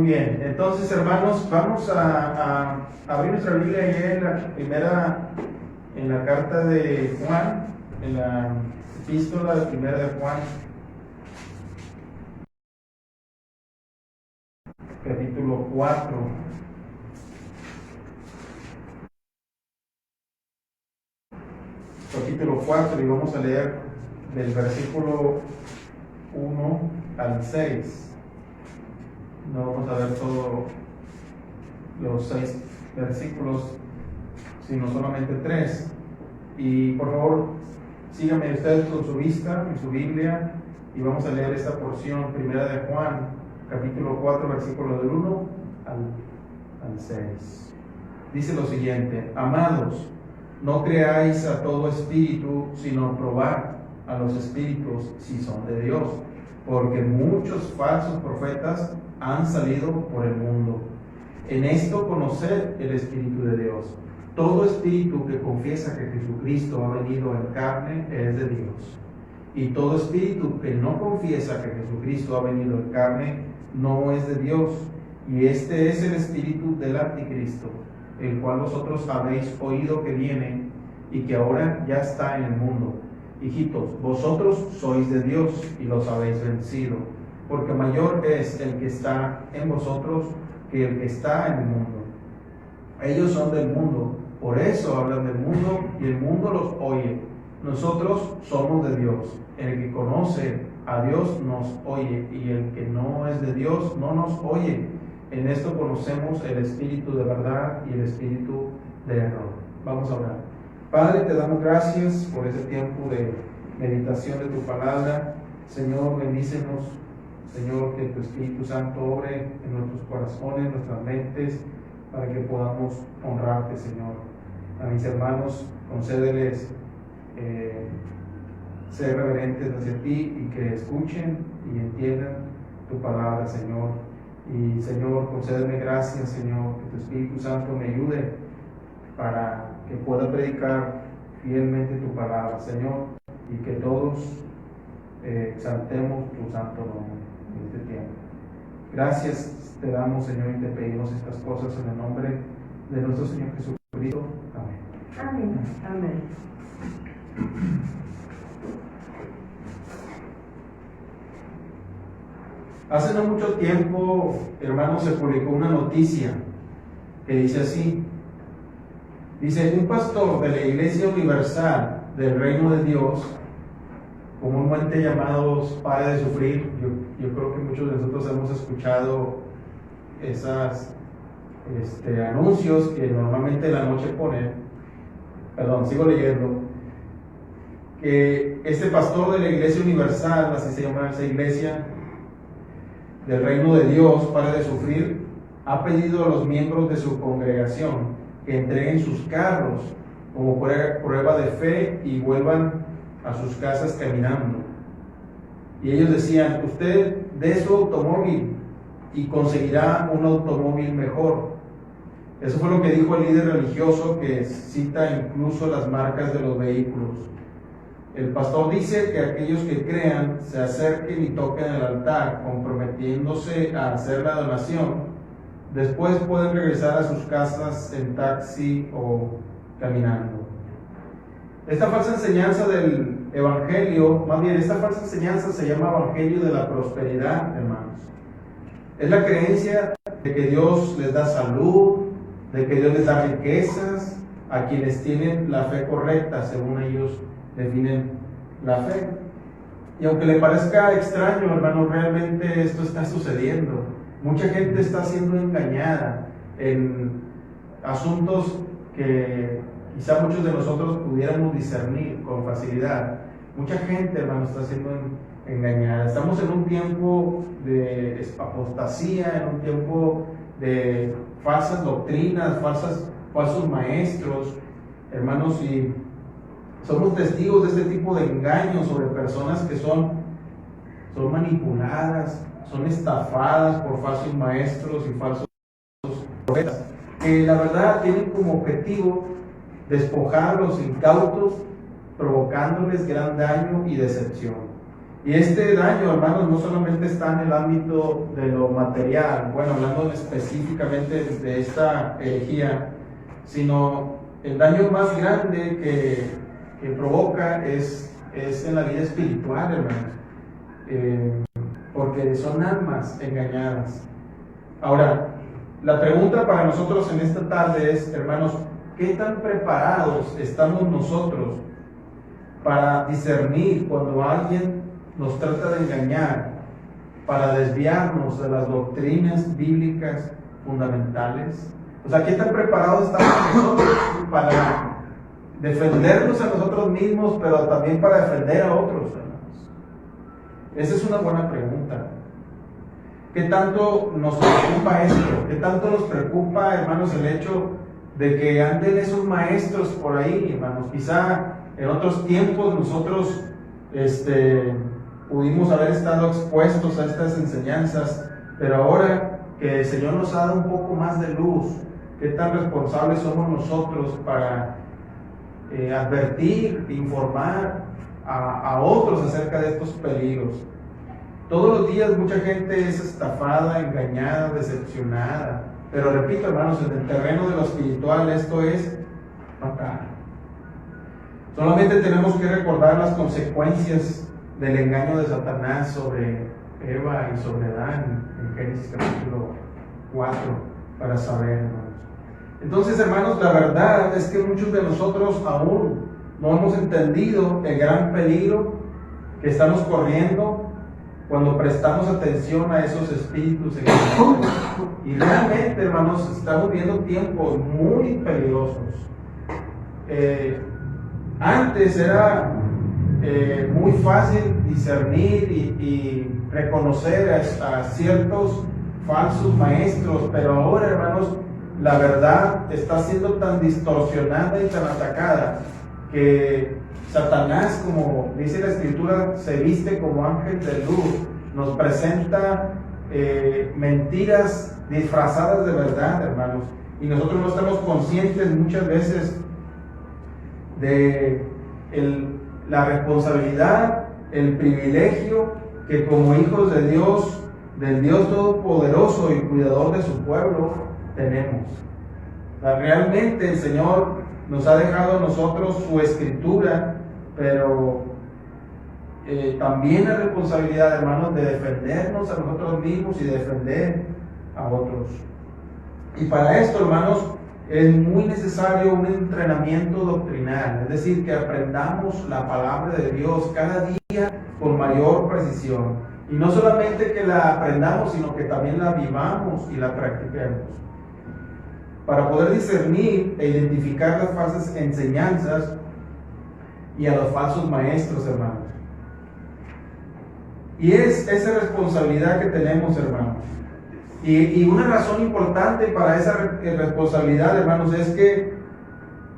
bien, entonces hermanos, vamos a abrir nuestra Biblia ahí en la carta de Juan, en la epístola primera de Juan, capítulo 4. Capítulo 4, y vamos a leer del versículo 1 al 6. No vamos a ver todos los 6 versículos, sino solamente 3. Y por favor, síganme ustedes con su vista, en su Biblia, y vamos a leer esta porción, primera de Juan, capítulo 4, versículo del 1 al 6. Dice lo siguiente: amados, no creáis a todo espíritu, sino probad a los espíritus si son de Dios, porque muchos falsos profetas han salido por el mundo. En esto conoced el Espíritu de Dios. Todo espíritu que confiesa que Jesucristo ha venido en carne es de Dios. Y todo espíritu que no confiesa que Jesucristo ha venido en carne no es de Dios. Y este es el espíritu del anticristo, el cual vosotros habéis oído que viene y que ahora ya está en el mundo. Hijitos, vosotros sois de Dios y los habéis vencido, porque mayor es el que está en vosotros que el que está en el mundo. Ellos son del mundo, por eso hablan del mundo y el mundo los oye. Nosotros somos de Dios. El que conoce a Dios nos oye, y el que no es de Dios no nos oye. En esto conocemos el espíritu de verdad y el espíritu de error. Vamos a orar. Padre, te damos gracias por este tiempo de meditación de tu palabra. Señor, bendícenos. Señor, que tu Espíritu Santo obre en nuestros corazones, en nuestras mentes, para que podamos honrarte, Señor. A mis hermanos, concédeles ser reverentes hacia ti y que escuchen y entiendan tu palabra, Señor. Y Señor, concédeme gracias, Señor, que tu Espíritu Santo me ayude para que pueda predicar fielmente tu palabra, Señor, y que todos exaltemos tu santo nombre en este tiempo. Gracias te damos, Señor, y te pedimos estas cosas en el nombre de nuestro Señor Jesucristo. Amén. Amén. Amén. Hace no mucho tiempo, hermanos, se publicó una noticia que dice así. Dice: un pastor de la Iglesia Universal del Reino de Dios, comúnmente llamados Pare de Sufrir. Yo creo que muchos de nosotros hemos escuchado esos anuncios que normalmente en la noche ponen. Perdón, sigo leyendo. Que este pastor de la Iglesia Universal, así se llama esa iglesia, del Reino de Dios, Pare de Sufrir, ha pedido a los miembros de su congregación que entreguen sus carros como prueba de fe y vuelvan a sus casas caminando. Y ellos decían: usted dé su automóvil y conseguirá un automóvil mejor. Eso fue lo que dijo el líder religioso, que cita incluso las marcas de los vehículos. El pastor dice que aquellos que crean se acerquen y toquen el altar, comprometiéndose a hacer la donación. Después pueden regresar a sus casas en taxi o caminando. Esta falsa enseñanza del Evangelio, más bien esta falsa enseñanza se llama Evangelio de la prosperidad, hermanos. Es la creencia de que Dios les da salud, de que Dios les da riquezas a quienes tienen la fe correcta, según ellos definen la fe. Y aunque le parezca extraño, hermano, realmente esto está sucediendo. Mucha gente está siendo engañada en asuntos que quizá muchos de nosotros pudiéramos discernir con facilidad. Mucha gente, hermano, está siendo engañada. Estamos en un tiempo de apostasía, en un tiempo de falsas doctrinas, falsos maestros, hermanos, y somos testigos de este tipo de engaños sobre personas que son manipuladas, son estafadas por falsos maestros y falsos profetas, que la verdad tienen como objetivo despojar a los incautos, provocándoles gran daño y decepción. Y este daño, hermanos, no solamente está en el ámbito de lo material, bueno, hablando específicamente de esta herejía, sino el daño más grande que provoca es en la vida espiritual, hermanos, porque son almas engañadas. Ahora, la pregunta para nosotros en esta tarde es, hermanos, ¿qué tan preparados estamos nosotros para discernir cuando alguien nos trata de engañar, para desviarnos de las doctrinas bíblicas fundamentales? O sea, ¿qué tan preparados estamos nosotros para defendernos a nosotros mismos, pero también para defender a otros, hermanos? Esa es una buena pregunta. ¿Qué tanto nos preocupa esto? ¿Qué tanto nos preocupa, hermanos, el hecho de que anden esos maestros por ahí, hermanos? Quizá en otros tiempos nosotros pudimos haber estado expuestos a estas enseñanzas, pero ahora que el Señor nos ha dado un poco más de luz, ¿qué tan responsables somos nosotros para advertir, informar a otros acerca de estos peligros? Todos los días mucha gente es estafada, engañada, decepcionada, pero repito, hermanos, en el terreno de lo espiritual esto es fatal. Solamente tenemos que recordar las consecuencias del engaño de Satanás sobre Eva y sobre Adán en Génesis capítulo 4 para saber, hermanos. Entonces, hermanos, la verdad es que muchos de nosotros aún no hemos entendido el gran peligro que estamos corriendo cuando prestamos atención a esos espíritus engañadores. Y realmente, hermanos, estamos viendo tiempos muy peligrosos. Antes era muy fácil discernir y reconocer a ciertos falsos maestros, pero ahora, hermanos, la verdad está siendo tan distorsionada y tan atacada que Satanás, como dice la Escritura, se viste como ángel de luz, nos presenta mentiras disfrazadas de verdad, hermanos, y nosotros no estamos conscientes muchas veces de la responsabilidad, el privilegio que como hijos de Dios, del Dios Todopoderoso y cuidador de su pueblo, tenemos. O sea, realmente el Señor nos ha dejado a nosotros su Escritura, pero también la responsabilidad, hermanos, de defendernos a nosotros mismos y defender a otros. Y para esto, hermanos, es muy necesario un entrenamiento doctrinal, es decir, que aprendamos la palabra de Dios cada día con mayor precisión. Y no solamente que la aprendamos, sino que también la vivamos y la practiquemos. Para poder discernir e identificar las falsas enseñanzas y a los falsos maestros, hermanos. Y es esa responsabilidad que tenemos, hermanos. Y una razón importante para esa responsabilidad, hermanos, es que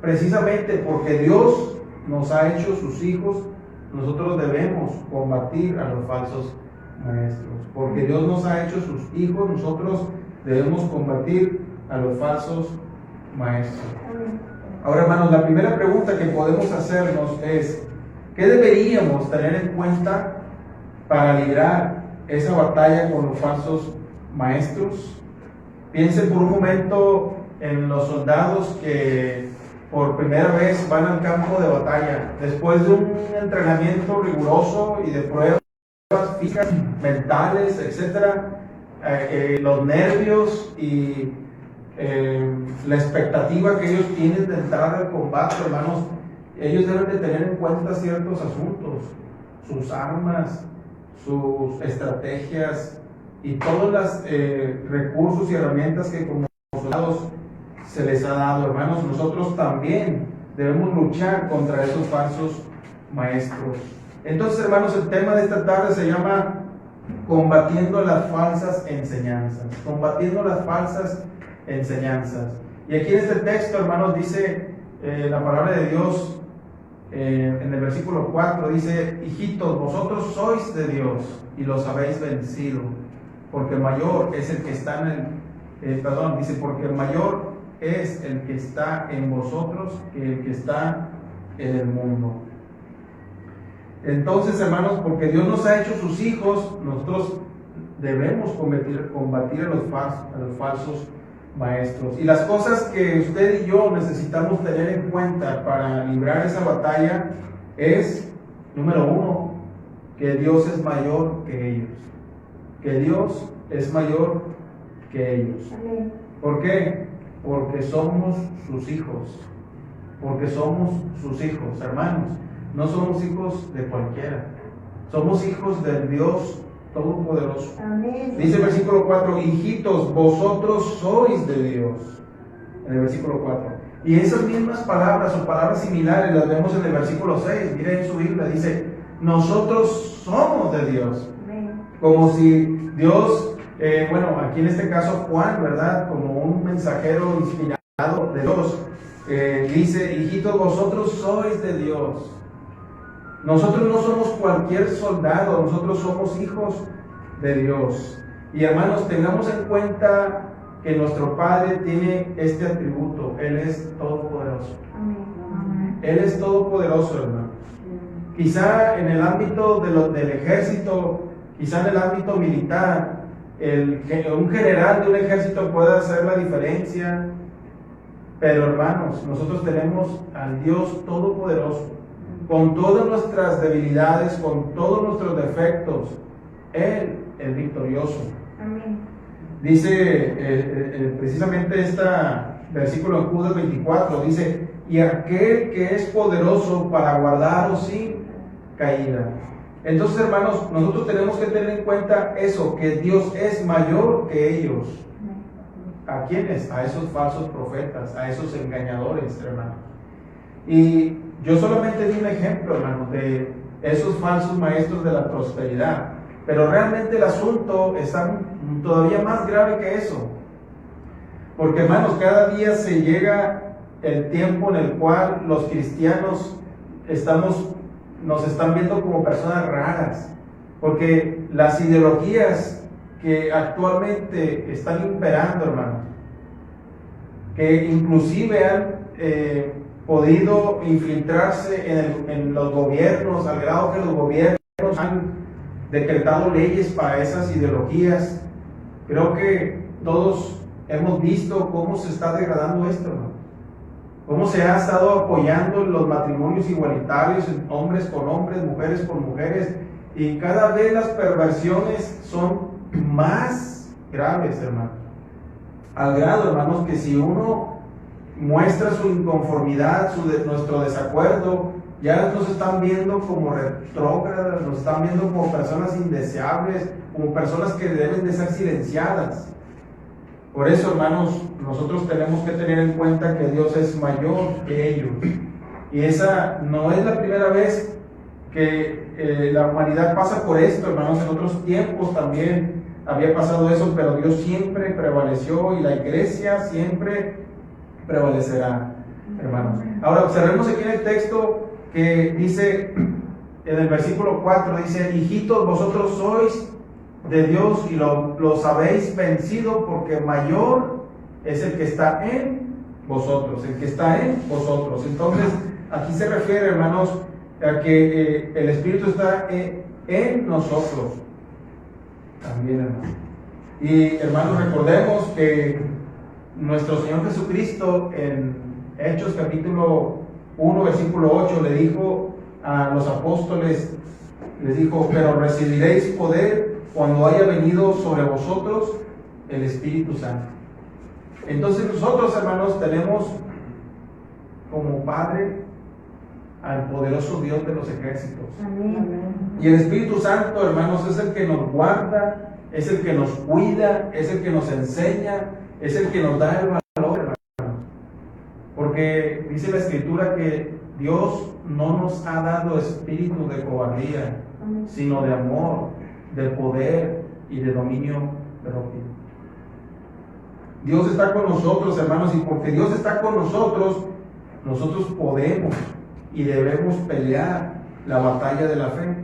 precisamente porque Dios nos ha hecho sus hijos, nosotros debemos combatir a los falsos maestros. Porque Dios nos ha hecho sus hijos, nosotros debemos combatir a los falsos maestros. Ahora, hermanos, la primera pregunta que podemos hacernos es: ¿qué deberíamos tener en cuenta para librar esa batalla con los falsos maestros? Piensen por un momento en los soldados que por primera vez van al campo de batalla, después de un entrenamiento riguroso y de pruebas físicas, mentales, etcétera, los nervios y la expectativa que ellos tienen de entrar al combate, hermanos, ellos deben de tener en cuenta ciertos asuntos, sus armas, sus estrategias y todos los recursos y herramientas que como soldados se les ha dado, hermanos. Nosotros también debemos luchar contra esos falsos maestros. Entonces, hermanos, el tema de esta tarde se llama combatiendo las falsas enseñanzas. Combatiendo las falsas enseñanzas. Y aquí en este texto, hermanos, dice la palabra de Dios en el versículo 4, dice: hijitos, vosotros sois de Dios y los habéis vencido, porque mayor es el que está dice, porque mayor es el que está en vosotros que el que está en el mundo. Entonces, hermanos, porque Dios nos ha hecho sus hijos, nosotros debemos combatir a los falsos maestros. Y las cosas que usted y yo necesitamos tener en cuenta para librar esa batalla es, número uno, que Dios es mayor que ellos. Que Dios es mayor que ellos. Amén. ¿Por qué? Porque somos sus hijos. Porque somos sus hijos, hermanos. No somos hijos de cualquiera. Somos hijos del Dios Todopoderoso. Amén. Dice el versículo 4, hijitos, vosotros sois de Dios. En el versículo 4. Y esas mismas palabras o palabras similares las vemos en el versículo 6. Miren en su Biblia, dice, nosotros somos de Dios. Amén. Como si Dios, bueno, aquí en este caso Juan, ¿verdad? Como un mensajero inspirado de Dios, dice, hijitos, vosotros sois de Dios. Nosotros no somos cualquier soldado, nosotros somos hijos de Dios. Y hermanos, tengamos en cuenta que nuestro Padre tiene este atributo, Él es todopoderoso. Amén. Él es todopoderoso, hermano. Quizá en el ámbito del ejército, quizá en el ámbito militar, un general de un ejército puede hacer la diferencia, pero hermanos, nosotros tenemos al Dios todopoderoso, con todas nuestras debilidades, con todos nuestros defectos. Él es victorioso. Amén. Dice precisamente este versículo en Judas 24, dice, y aquel que es poderoso para guardaros sin caída. Entonces, hermanos, nosotros tenemos que tener en cuenta eso, que Dios es mayor que ellos. ¿A quiénes? A esos falsos profetas, a esos engañadores, hermanos. Y yo solamente di un ejemplo, hermanos, de esos falsos maestros de la prosperidad, pero realmente el asunto está todavía más grave que eso. Porque, hermanos, cada día se llega el tiempo en el cual los cristianos nos están viendo como personas raras, porque las ideologías que actualmente están imperando, hermanos, que inclusive han podido infiltrarse en los gobiernos, al grado que los gobiernos han decretado leyes para esas ideologías. Creo que todos hemos visto cómo se está degradando esto, ¿no? Cómo se ha estado apoyando los matrimonios igualitarios, hombres con hombres, mujeres con mujeres, y cada vez las perversiones son más graves, hermanos. Al grado, hermanos, que si uno muestra su inconformidad, nuestro desacuerdo, ya nos están viendo como retrógradas, nos están viendo como personas indeseables, como personas que deben de ser silenciadas. Por eso, hermanos, nosotros tenemos que tener en cuenta que Dios es mayor que ellos. Y esa no es la primera vez que la humanidad pasa por esto, hermanos. En otros tiempos también había pasado eso, pero Dios siempre prevaleció y la iglesia siempre prevalecerá, hermanos. Ahora observemos aquí en el texto que dice, en el versículo 4, dice, hijitos, vosotros sois de Dios y los habéis vencido, porque mayor es el que está en vosotros, el que está en vosotros. Entonces, aquí se refiere, hermanos, a que el Espíritu está en nosotros también, hermanos. Y hermanos, recordemos que nuestro Señor Jesucristo en Hechos capítulo 1 versículo 8 le dijo a los apóstoles, les dijo, pero recibiréis poder cuando haya venido sobre vosotros el Espíritu Santo. Entonces nosotros, hermanos, tenemos como Padre al poderoso Dios de los ejércitos. Amén. Y el Espíritu Santo, hermanos, es el que nos guarda, es el que nos cuida, es el que nos enseña, es el que nos da el valor, hermanos. Porque dice la Escritura que Dios no nos ha dado espíritu de cobardía, sino de amor, de poder y de dominio propio. Dios está con nosotros, hermanos, y porque Dios está con nosotros, nosotros podemos y debemos pelear la batalla de la fe.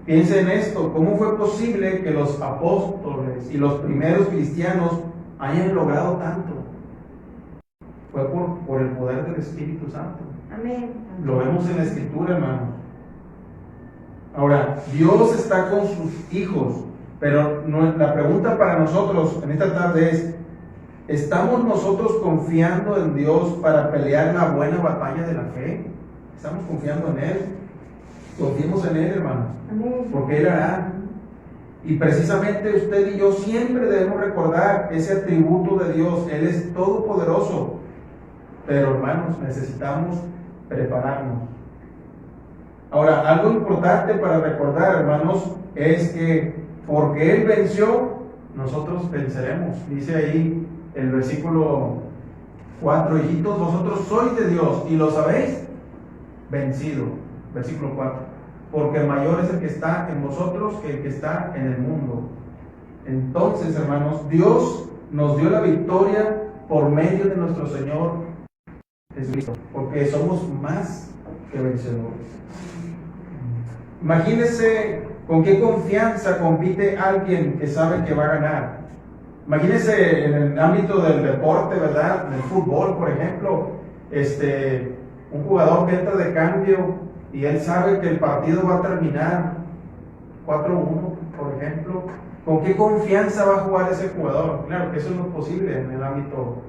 Piensen en esto, ¿cómo fue posible que los apóstoles y los primeros cristianos hayan logrado tanto? Fue por el poder del Espíritu Santo. Amén. Lo vemos en la Escritura, hermanos. Ahora, Dios está con sus hijos, pero la pregunta para nosotros en esta tarde es, ¿estamos nosotros confiando en Dios para pelear la buena batalla de la fe? ¿Estamos confiando en Él? Confiemos en Él, hermanos, Amén. porque Él hará. Y precisamente usted y yo siempre debemos recordar ese atributo de Dios. Él es todopoderoso. Pero, hermanos, necesitamos prepararnos. Ahora, algo importante para recordar, hermanos, es que porque Él venció, nosotros venceremos. Dice ahí el versículo 4, hijitos, vosotros sois de Dios y los habéis vencido. Versículo 4. Porque mayor es el que está en vosotros que el que está en el mundo. Entonces, hermanos, Dios nos dio la victoria por medio de nuestro Señor Jesucristo, porque somos más que vencedores. Imagínense con qué confianza compite alguien que sabe que va a ganar. Imagínense en el ámbito del deporte, ¿verdad? En el fútbol, por ejemplo, un jugador que entra de cambio y él sabe que el partido va a terminar 4-1, por ejemplo. ¿Con qué confianza va a jugar ese jugador? Claro que eso no es posible en el ámbito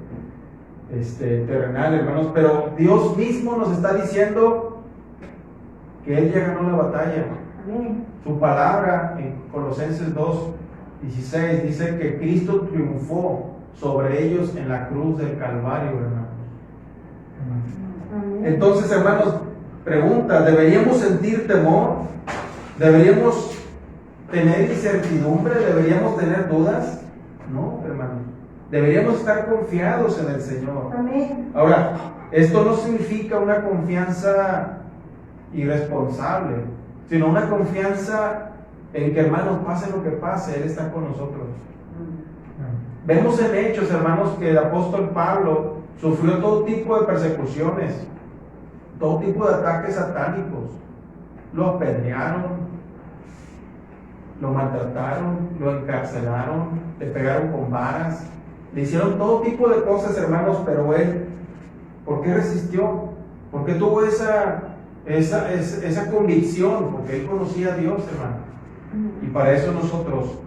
terrenal, hermanos, pero Dios mismo nos está diciendo que Él ya ganó la batalla. Amén. Su palabra en Colosenses 2:16 dice que Cristo triunfó sobre ellos en la cruz del Calvario, hermanos. Amén. Entonces, hermanos, pregunta, ¿deberíamos sentir temor? ¿Deberíamos tener incertidumbre? ¿Deberíamos tener dudas? No, hermanos. Deberíamos estar confiados en el Señor. Amén. Ahora, esto no significa una confianza irresponsable, sino una confianza en que, hermanos, pase lo que pase, Él está con nosotros. Vemos en Hechos, hermanos, que el apóstol Pablo sufrió todo tipo de persecuciones, todo tipo de ataques satánicos. Lo apedrearon, lo maltrataron, lo encarcelaron, le pegaron con varas, le hicieron todo tipo de cosas, hermanos, pero él, ¿por qué resistió? ¿Por qué tuvo esa convicción? Porque él conocía a Dios, hermano. Y para eso nosotros,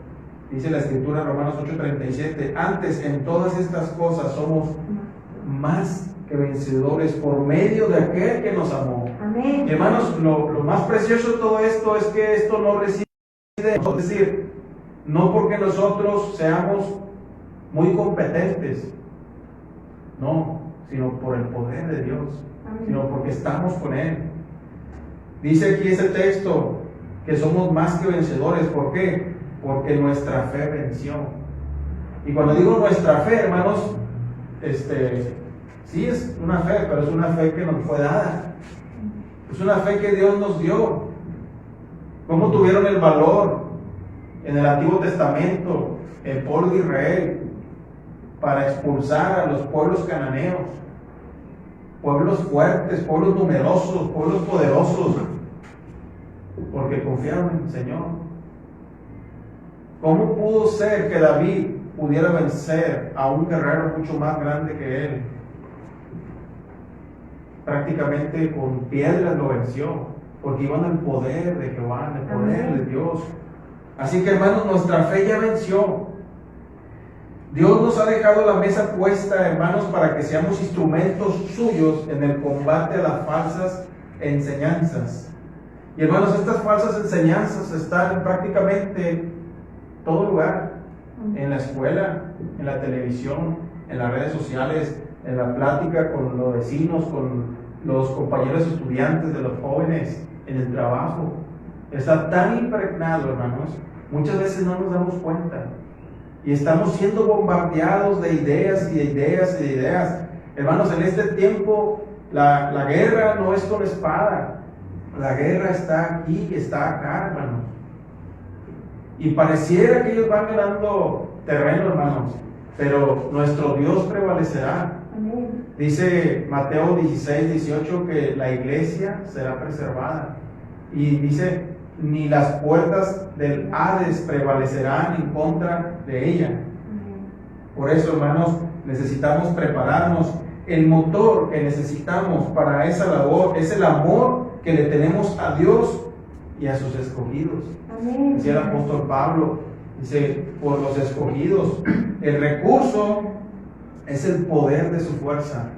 dice la Escritura en Romanos 8:37, antes en todas estas cosas somos más que vencedores por medio de aquel que nos amó. Amén. Y hermanos, lo más precioso de todo esto es que esto no reside, es decir, no porque nosotros seamos muy competentes, no, sino por el poder de Dios, sino porque estamos con Él. Dice aquí ese texto que somos más que vencedores. ¿Por qué? Porque nuestra fe venció. Y cuando digo nuestra fe, hermanos, sí es una fe, pero es una fe que nos fue dada. Es una fe que Dios nos dio. ¿Cómo tuvieron el valor en el Antiguo Testamento el pueblo de Israel para expulsar a los pueblos cananeos? Pueblos fuertes, pueblos numerosos, pueblos poderosos, porque confiaron en el Señor. ¿Cómo pudo ser que David pudiera vencer a un guerrero mucho más grande que él? Prácticamente con piedras lo venció, porque iban al poder de Jehová, al poder de Dios. Así que, hermanos, nuestra fe ya venció. Dios nos ha dejado la mesa puesta, hermanos, para que seamos instrumentos suyos en el combate a las falsas enseñanzas. Y, hermanos, estas falsas enseñanzas están prácticamente en todo lugar, en la escuela, en la televisión, en las redes sociales, en la plática con los vecinos, con los compañeros estudiantes de los jóvenes, en el trabajo. Está tan impregnado, hermanos, muchas veces no nos damos cuenta. Y estamos siendo bombardeados de ideas y de ideas y de ideas. Hermanos, en este tiempo la guerra no es con espada. La guerra está aquí, está acá, hermanos. Y pareciera que ellos van ganando terreno, hermanos, pero nuestro Dios prevalecerá. Amén. Dice Mateo 16:18 que la iglesia será preservada. Y dice, ni las puertas del Hades prevalecerán en contra de ella. Por eso, hermanos, necesitamos prepararnos. El motor que necesitamos para esa labor es el amor que le tenemos a Dios y a sus escogidos. Amén. Decía el apóstol Pablo, dice, por los escogidos. El recurso es el poder de su fuerza.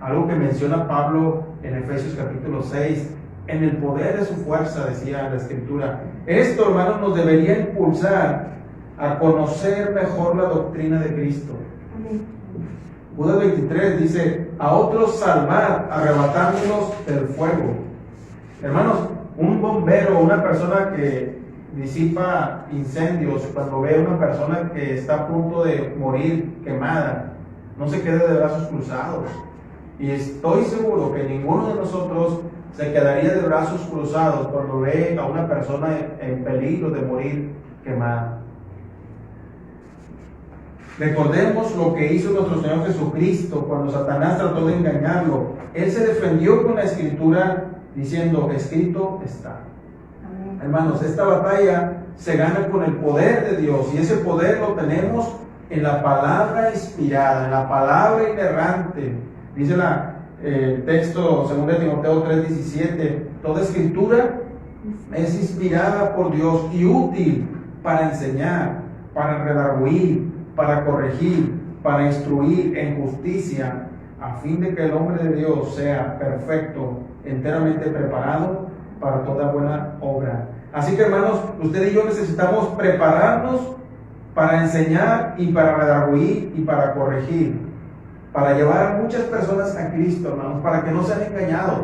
Algo que menciona Pablo en Efesios capítulo 6. En el poder de su fuerza, decía la Escritura. Esto, hermanos, nos debería impulsar a conocer mejor la doctrina de Cristo. Amén. Judas 23 dice, a otros salvar, arrebatándolos del fuego. Hermanos, un bombero, una persona que disipa incendios, cuando ve a una persona que está a punto de morir quemada, no se queda de brazos cruzados. Y estoy seguro que ninguno de nosotros se quedaría de brazos cruzados cuando ve a una persona en peligro de morir quemada. Recordemos lo que hizo nuestro Señor Jesucristo cuando Satanás trató de engañarlo. Él se defendió con la Escritura diciendo, escrito está. Amén. Hermanos, esta batalla se gana con el poder de Dios, y ese poder lo tenemos en la palabra inspirada, en la palabra inerrante. Dice el texto 2 Timoteo 3:17, toda escritura es inspirada por Dios y útil para enseñar, para redarguir, para corregir, para instruir en justicia, a fin de que el hombre de Dios sea perfecto, enteramente preparado para toda buena obra. Así que, hermanos, usted y yo necesitamos prepararnos para enseñar y para redarguir y para corregir, para llevar a muchas personas a Cristo, hermanos, para que no sean engañados.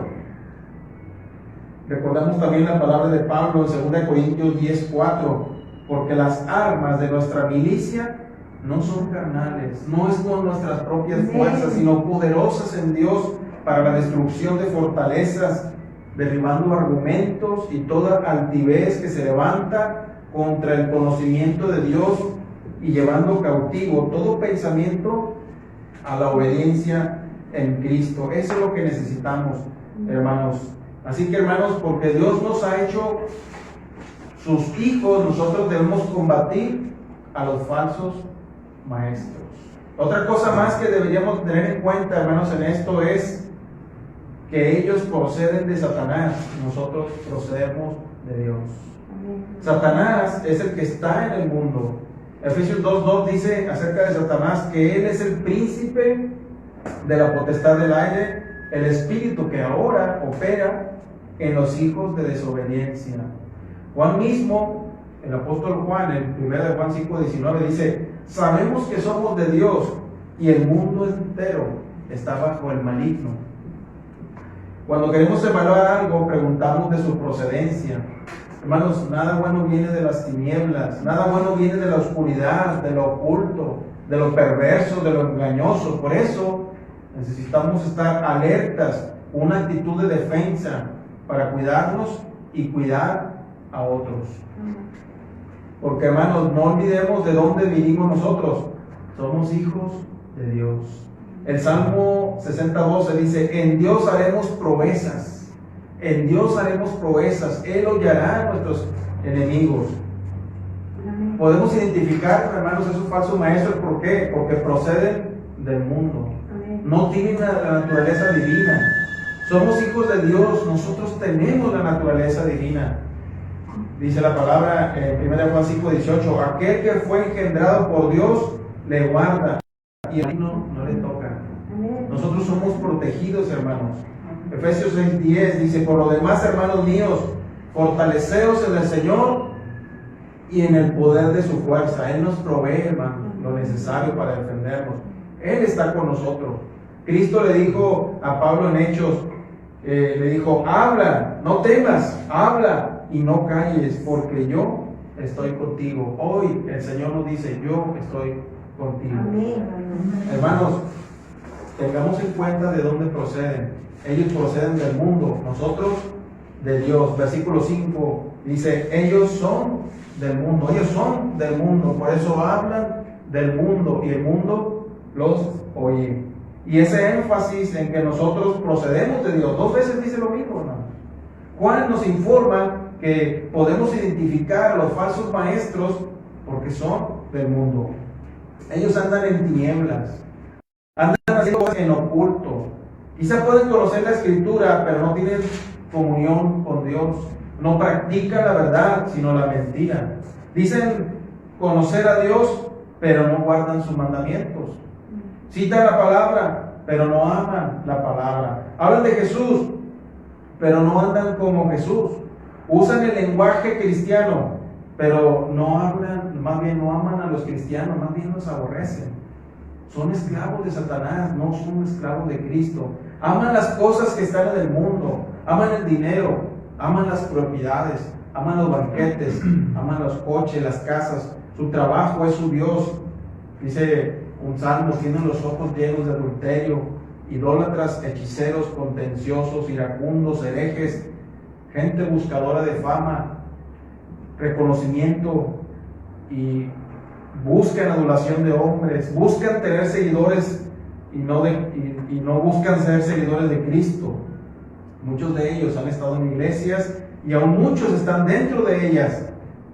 Recordamos también la palabra de Pablo en 2 Corintios 10:4, porque las armas de nuestra milicia no son carnales, no es con nuestras propias fuerzas, sino poderosas en Dios para la destrucción de fortalezas, derribando argumentos y toda altivez que se levanta contra el conocimiento de Dios y llevando cautivo todo pensamiento a la obediencia en Cristo. Eso es lo que necesitamos, hermanos. Así que, hermanos, porque Dios nos ha hecho sus hijos, nosotros debemos combatir a los falsos maestros. Otra cosa más que deberíamos tener en cuenta, hermanos, en esto es que ellos proceden de Satanás, nosotros procedemos de Dios. Amén. Satanás es el que está en el mundo. Efesios 2:2 dice acerca de Satanás que él es el príncipe de la potestad del aire, el espíritu que ahora opera en los hijos de desobediencia. Juan mismo, el apóstol Juan, en 1 Juan 5:19 dice, sabemos que somos de Dios y el mundo entero está bajo el maligno. Cuando queremos evaluar algo, preguntamos de su procedencia. Hermanos, nada bueno viene de las tinieblas, nada bueno viene de la oscuridad, de lo oculto, de lo perverso, de lo engañoso. Por eso necesitamos estar alertas, una actitud de defensa para cuidarnos y cuidar a otros. Porque, hermanos, no olvidemos de dónde vinimos nosotros. Somos hijos de Dios. El Salmo 60:12 dice, en Dios haremos proezas. En Dios haremos proezas. Él hollará a nuestros enemigos. Amén. Podemos identificar, hermanos, esos falsos maestros. ¿Por qué? Porque proceden del mundo. Amén. No tienen la naturaleza divina. Somos hijos de Dios. Nosotros tenemos la naturaleza divina. Dice la palabra en 1 Juan 5:18, aquel que fue engendrado por Dios le guarda y el no le toca. Amén. Nosotros somos protegidos, hermanos. Efesios 6:10 dice, por lo demás, hermanos míos, fortaleceos en el Señor y en el poder de su fuerza. Él nos provee, hermanos, lo necesario para defendernos. Él está con nosotros. Cristo le dijo a Pablo en Hechos, le dijo, habla, no temas, habla y no calles, porque yo estoy contigo. Hoy el Señor nos dice, yo estoy contigo. Amén. Hermanos, tengamos en cuenta de dónde proceden. Ellos proceden del mundo, nosotros de Dios. Versículo 5 dice, ellos son del mundo, por eso hablan del mundo y el mundo los oye. Y ese énfasis en que nosotros procedemos de Dios, 2 veces dice lo mismo, hermano. Juan nos informa que podemos identificar a los falsos maestros porque son del mundo. Ellos andan en tinieblas, andan haciendo cosas en oculto. Quizá pueden conocer la Escritura, pero no tienen comunión con Dios. no practican la verdad, sino la mentira. Dicen conocer a Dios, pero no guardan sus mandamientos. Citan la palabra, pero no aman la palabra. Hablan de Jesús, pero no andan como Jesús. Usan el lenguaje cristiano, pero no hablan, más bien no aman a los cristianos, más bien los aborrecen. Son esclavos de Satanás, no son esclavos de Cristo. Aman las cosas que están en el mundo, aman el dinero, aman las propiedades, aman los banquetes, aman los coches, las casas. Su trabajo es su Dios. Dice un salmo, tienen los ojos llenos de adulterio, idólatras, hechiceros, contenciosos, iracundos, herejes, gente buscadora de fama, reconocimiento, y buscan adulación de hombres, buscan tener seguidores y no buscan ser seguidores de Cristo. Muchos de ellos han estado en iglesias y aún muchos están dentro de ellas.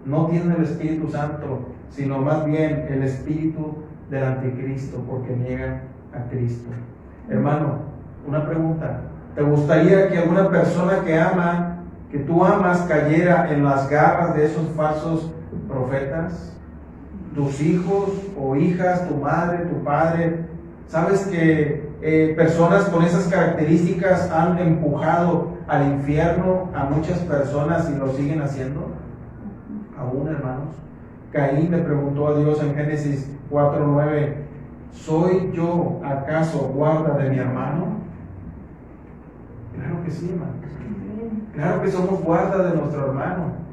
No tienen el Espíritu Santo, sino más bien el espíritu del anticristo, porque niegan a Cristo. Hermano, una pregunta: ¿te gustaría que alguna persona que tú amas cayera en las garras de esos falsos profetas? Tus hijos o hijas, tu madre, tu padre. ¿Sabes que personas con esas características han empujado al infierno a muchas personas y lo siguen haciendo? Aún, hermanos. Caín le preguntó a Dios en Génesis 4:9, ¿soy yo acaso guarda de mi hermano? Claro que sí, hermano. Claro que somos guarda de nuestro hermano.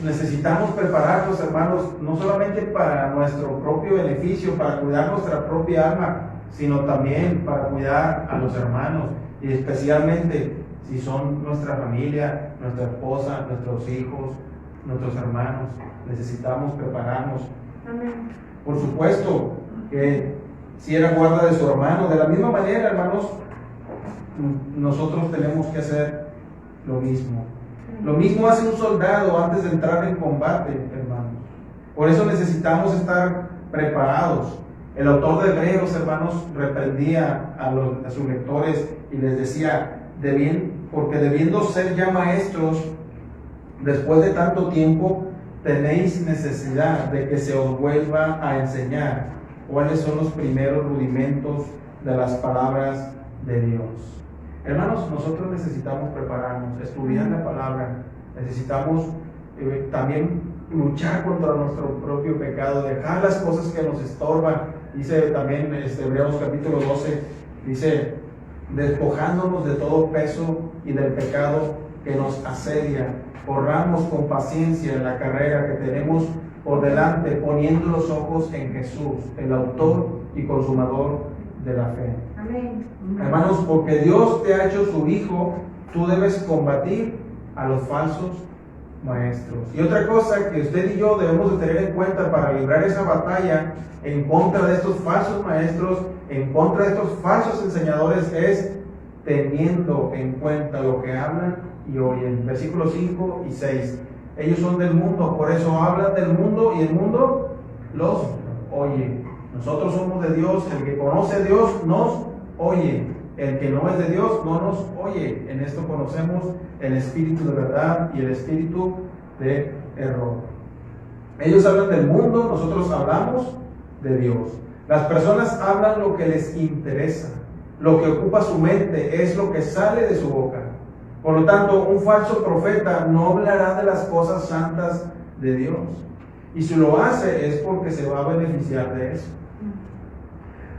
Necesitamos prepararnos, hermanos, no solamente para nuestro propio beneficio, para cuidar nuestra propia alma, sino también para cuidar a los hermanos, y especialmente si son nuestra familia, nuestra esposa, nuestros hijos, nuestros hermanos. Necesitamos prepararnos. Amén. Por supuesto que si era guarda de su hermano, de la misma manera, hermanos, nosotros tenemos que hacer lo mismo. Lo mismo hace un soldado antes de entrar en combate, hermanos. Por eso necesitamos estar preparados. El autor de Hebreos, hermanos, reprendía a sus lectores y les decía, porque debiendo ser ya maestros, después de tanto tiempo, tenéis necesidad de que se os vuelva a enseñar cuáles son los primeros rudimentos de las palabras de Dios. Hermanos, nosotros necesitamos prepararnos, estudiar la palabra, necesitamos también luchar contra nuestro propio pecado, dejar las cosas que nos estorban. Dice también Hebreos capítulo 12, dice, despojándonos de todo peso y del pecado que nos asedia, corramos con paciencia la carrera que tenemos por delante, poniendo los ojos en Jesús, el autor y consumador de la fe. Amén. Hermanos, porque Dios te ha hecho su hijo, tú debes combatir a los falsos maestros. Y otra cosa que usted y yo debemos de tener en cuenta para librar esa batalla en contra de estos falsos maestros, en contra de estos falsos enseñadores, es teniendo en cuenta lo que hablan y oyen. Versículos 5 y 6. Ellos son del mundo, por eso hablan del mundo y el mundo los oye. Nosotros somos de Dios, el que conoce a Dios nos oye, el que no es de Dios no nos oye. En esto conocemos el espíritu de verdad y el espíritu de error. Ellos hablan del mundo, nosotros hablamos de Dios. Las personas hablan lo que les interesa, lo que ocupa su mente es lo que sale de su boca. Por lo tanto, un falso profeta no hablará de las cosas santas de Dios. Y si lo hace es porque se va a beneficiar de eso.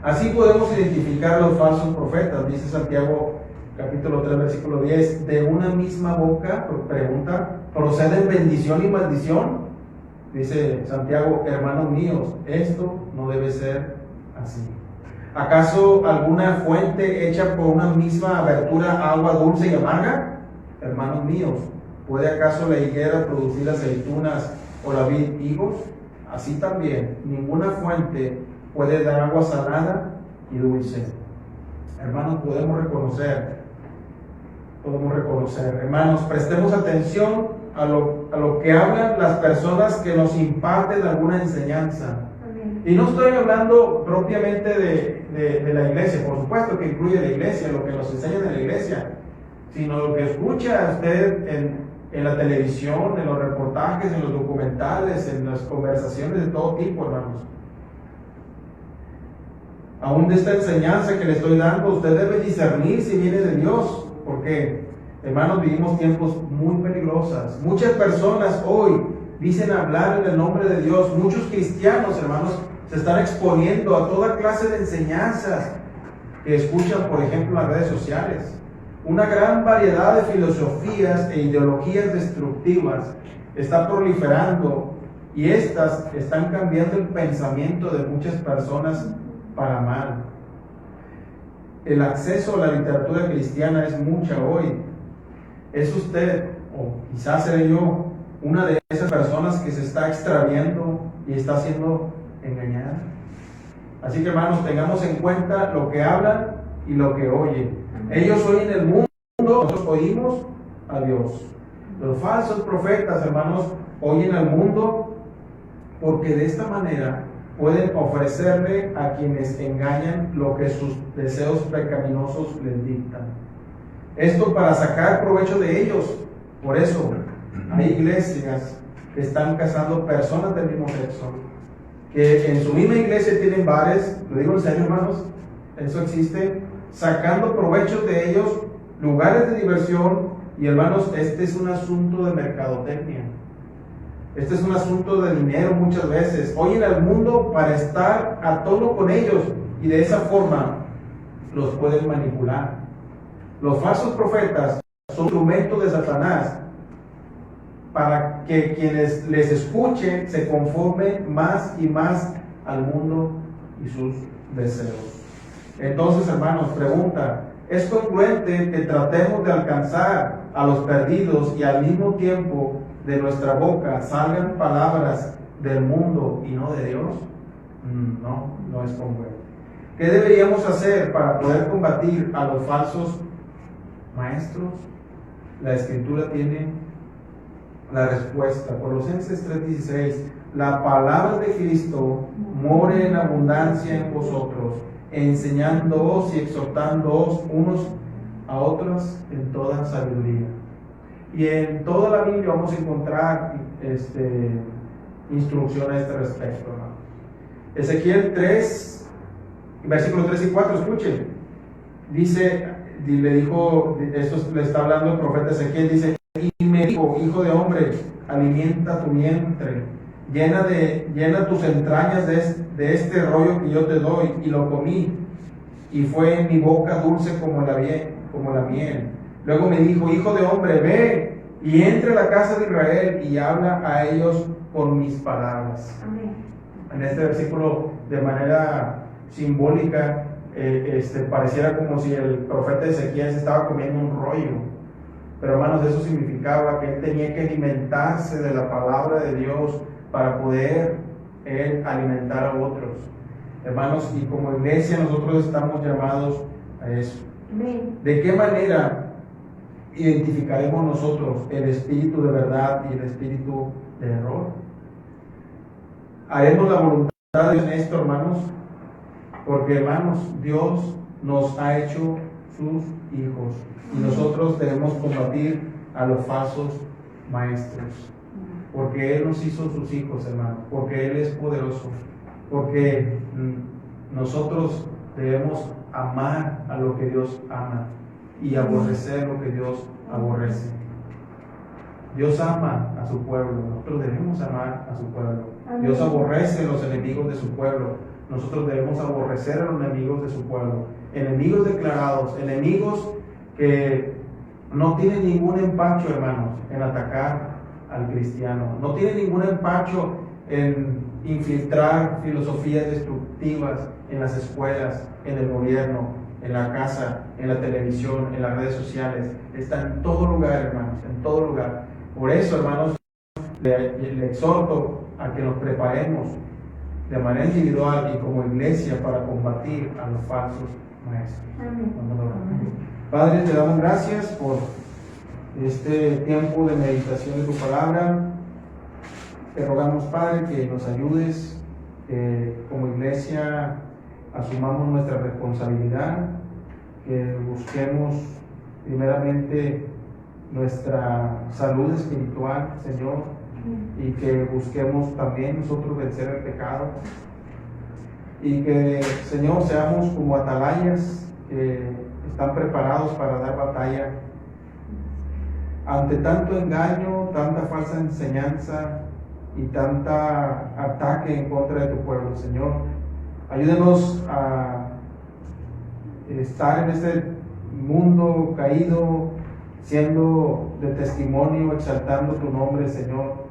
Así podemos identificar a los falsos profetas. Dice Santiago capítulo 3 versículo 10, de una misma boca, pregunta, ¿proceden bendición y maldición? Dice Santiago, hermanos míos, esto no debe ser así. ¿Acaso alguna fuente hecha por una misma abertura agua dulce y amarga? Hermanos míos, ¿puede acaso la higuera producir aceitunas o la vid higos? Así también, ninguna fuente puede dar agua salada y dulce. Hermanos, podemos reconocer. Hermanos, prestemos atención a lo que hablan las personas que nos imparten alguna enseñanza. Y no estoy hablando propiamente de la iglesia, por supuesto que incluye la iglesia, lo que nos enseñan en la iglesia, sino lo que escucha usted en la televisión, en los reportajes, en los documentales, en las conversaciones de todo tipo, hermanos. Aún de esta enseñanza que le estoy dando, usted debe discernir si viene de Dios, porque, hermanos, vivimos tiempos muy peligrosos. Muchas personas hoy dicen hablar en el nombre de Dios. Muchos cristianos, hermanos, se están exponiendo a toda clase de enseñanzas que escuchan, por ejemplo, en las redes sociales. Una gran variedad de filosofías e ideologías destructivas está proliferando, y estas están cambiando el pensamiento de muchas personas para mal. El acceso a la literatura cristiana es mucha hoy. ¿Es usted, o quizás seré yo, una de esas personas que se está extraviando y está siendo engañada? Así que, hermanos, tengamos en cuenta lo que hablan y lo que oyen. Ellos oyen el mundo, nosotros oímos a Dios. Los falsos profetas, hermanos, oyen al mundo, porque de esta manera pueden ofrecerle a quienes engañan lo que sus deseos pecaminosos les dictan. Esto para sacar provecho de ellos. Por eso hay iglesias que están casando personas del mismo sexo, que en su misma iglesia tienen bares, lo digo en serio, hermanos, eso existe, sacando provecho de ellos, lugares de diversión. Y, hermanos, este es un asunto de mercadotecnia. Este es un asunto de dinero muchas veces. Oyen al mundo para estar a tono con ellos, y de esa forma los pueden manipular. Los falsos profetas son instrumentos de Satanás para que quienes les escuchen se conformen más y más al mundo y sus deseos. Entonces, hermanos, pregunta: ¿es congruente que tratemos de alcanzar a los perdidos y al mismo tiempo de nuestra boca salgan palabras del mundo y no de Dios? No, no es congruente. ¿Qué deberíamos hacer para poder combatir a los falsos maestros? La Escritura tiene la respuesta. Colosenses 3:16: la palabra de Cristo more en abundancia en vosotros, enseñándoos y exhortándoos unos a otros en toda sabiduría. Y en toda la Biblia vamos a encontrar instrucción a este respecto, hermano. Ezequiel 3, versículos 3 y 4, escuchen. Dice, le dijo, esto le está hablando el profeta Ezequiel, dice: y me dijo, hijo de hombre, alimenta tu vientre, llena tus entrañas de este rollo que yo te doy. Y lo comí, y fue en mi boca dulce como la miel. Luego me dijo: hijo de hombre, ve y entre a la casa de Israel y habla a ellos con mis palabras. Amén. En este versículo, de manera simbólica, pareciera como si el profeta Ezequiel se estaba comiendo un rollo. Pero, hermanos, eso significaba que él tenía que alimentarse de la palabra de Dios para poder él alimentar a otros. Hermanos, y como iglesia nosotros estamos llamados a eso. Amén. ¿De qué manera identificaremos nosotros el espíritu de verdad y el espíritu de error? ¿Haremos la voluntad de Dios en esto, hermanos? Porque, hermanos, Dios nos ha hecho sus hijos, y nosotros debemos combatir a los falsos maestros, porque Él nos hizo sus hijos, hermanos, porque Él es poderoso, porque nosotros debemos amar a lo que Dios ama y aborrecer lo que Dios aborrece. Dios ama a su pueblo, nosotros debemos amar a su pueblo. Dios aborrece a los enemigos de su pueblo, nosotros debemos aborrecer a los enemigos de su pueblo. Enemigos declarados, enemigos que no tienen ningún empacho, hermanos, en atacar al cristiano. No tienen ningún empacho en infiltrar filosofías destructivas en las escuelas, en el gobierno, en la casa, en la televisión, en las redes sociales. Está en todo lugar, hermanos, en todo lugar. Por eso, hermanos, le exhorto a que nos preparemos de manera individual y como iglesia para combatir a los falsos maestros. Amén. Padre, te damos gracias por este tiempo de meditación de tu palabra. Te rogamos, Padre, que nos ayudes, que como iglesia asumamos nuestra responsabilidad, que busquemos primeramente nuestra salud espiritual, Señor, y que busquemos también nosotros vencer el pecado, y que, Señor, seamos como atalayas que están preparados para dar batalla ante tanto engaño, tanta falsa enseñanza y tanta ataque en contra de tu pueblo, Señor. Ayúdenos a estar en este mundo caído, siendo de testimonio, exaltando tu nombre, Señor,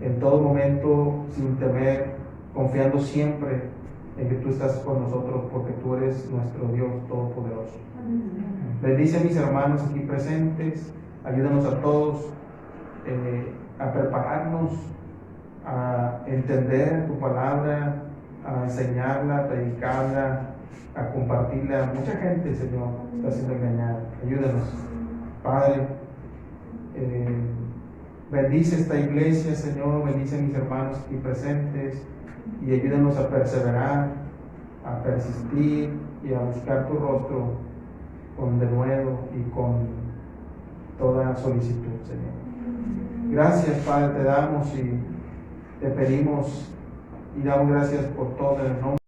en todo momento, sin temer, confiando siempre en que tú estás con nosotros, porque tú eres nuestro Dios Todopoderoso. Bendice a mis hermanos aquí presentes, ayúdanos a todos a prepararnos, a entender tu palabra, a enseñarla, a predicarla, a compartirla. Mucha gente, Señor, está siendo engañada. Ayúdanos, Padre. Bendice esta iglesia, Señor, bendice a mis hermanos aquí presentes y ayúdanos a perseverar, a persistir y a buscar tu rostro con denuedo y con toda solicitud, Señor. Gracias, Padre, te damos y te pedimos y damos gracias por todo en el nombre